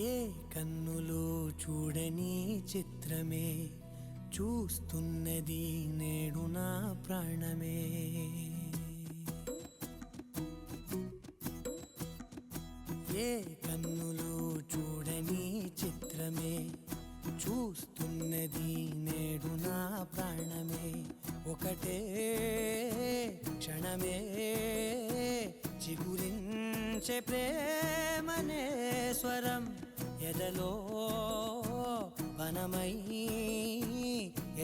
ఏ కన్నులు చూడని చిత్రమే చూస్తున్నది నేడు నా ప్రాణమే. ఏ కన్నులు చూడని చిత్రమే చూస్తున్నది నేడు నా ప్రాణమే. ఒకటే క్షణమే చిగురించే ప్రేమనే స్వరం ఎదలో వనమై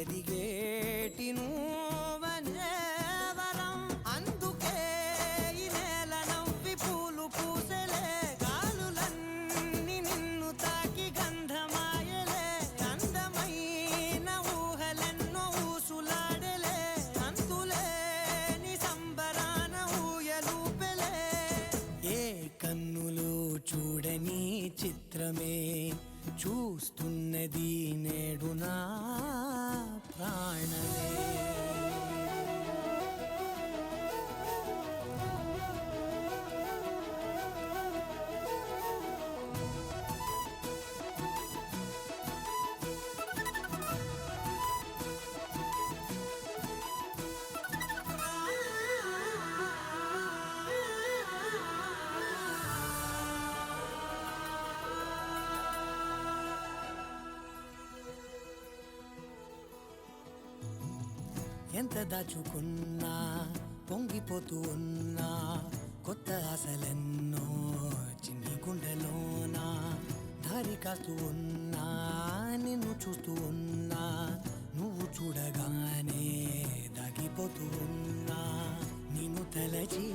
ఎదిగేటి నువ్వనే వరం. అందుకే ఈ నేల నవ్వి పూలు పూసలే, గాలులన్నీ నిన్ను తాకి గంధమాయలే. అందమైన ఊహలెన్నో ఊసులాడలే, అంతులేని సంబరాన ఊయలూపెలే. ఏ కన్నులు చూడని చిత్రమే చూస్తున్నది నేడు నా ప్రాణమే. ఎంత దాచుకున్నా పొంగిపోతూ ఉన్నా, కొత్త ఆశలెన్నో చిన్ని గుండెలోనా దారి కాస్తూ ఉన్నా. నిన్ను చూస్తూ ఉన్నా, నువ్వు చూడగానే దాగిపోతూ ఉన్నా. నిన్ను తలచి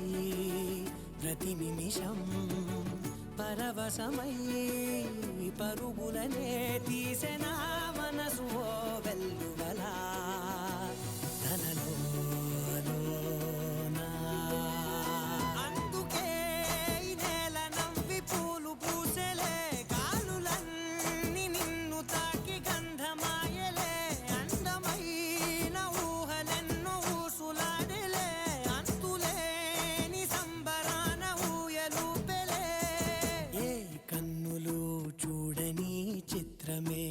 ప్రతి నిమిషం పరవశమై పరుగులనే తీసెనా మనసు ఓ వెల్లువలా. అందుకే ఈ నేల నవ్వి పూలు పూసలే, గాలులన్నీ నిన్ను తాకి గంధమాయలే. అందమైన ఊహలెన్నో ఊసులాడలే, అంతులేని సంబరాన ఊయలూపెలే. ఏ కన్నులు చూడని చిత్రమే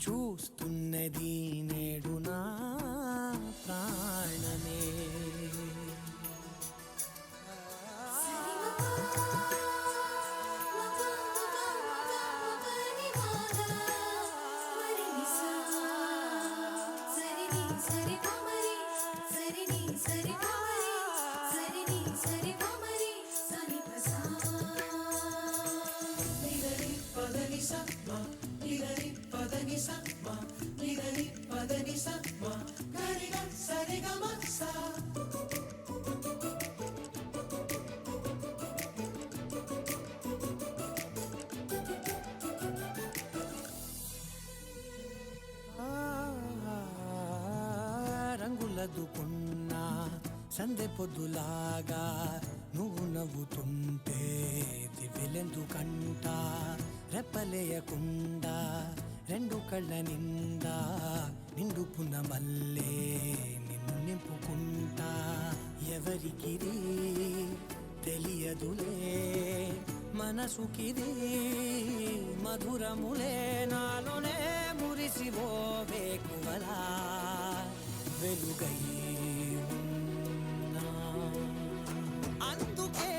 చూస్తున్నది నేడు నా ప్రాణమే. రంగులదుకున్నా సందె పొద్దులాగా నువ్వు నవ్వుతుంటే దివ్వెలెందుకంట. రెప్పలేయకుండా రెండు కళ్ళ నిండా నిండుకున్న మల్లే నిన్ను నింపుకుంటా. ఎవరికిది తెలియదులే మనసుకిది మధురములే, నాలోనే మురిసివో వేకువలా వెలుగై ఉన్నా. అందుకే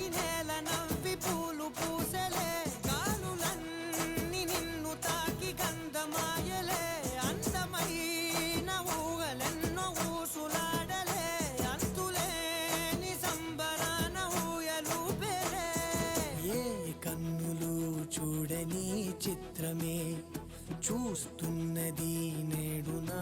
ఈ నేల నవ్వి పూలు పూసలే, గాలులన్నీ నిన్ను తాకి గంధమాయలే. అందమైన ఊహలెన్నో ఊసులాడలే, అంతులేని సంబరాన ఊయలూపెలే. ఏ కన్నులు చూడని చిత్రమే చూస్తున్నది నేడు నా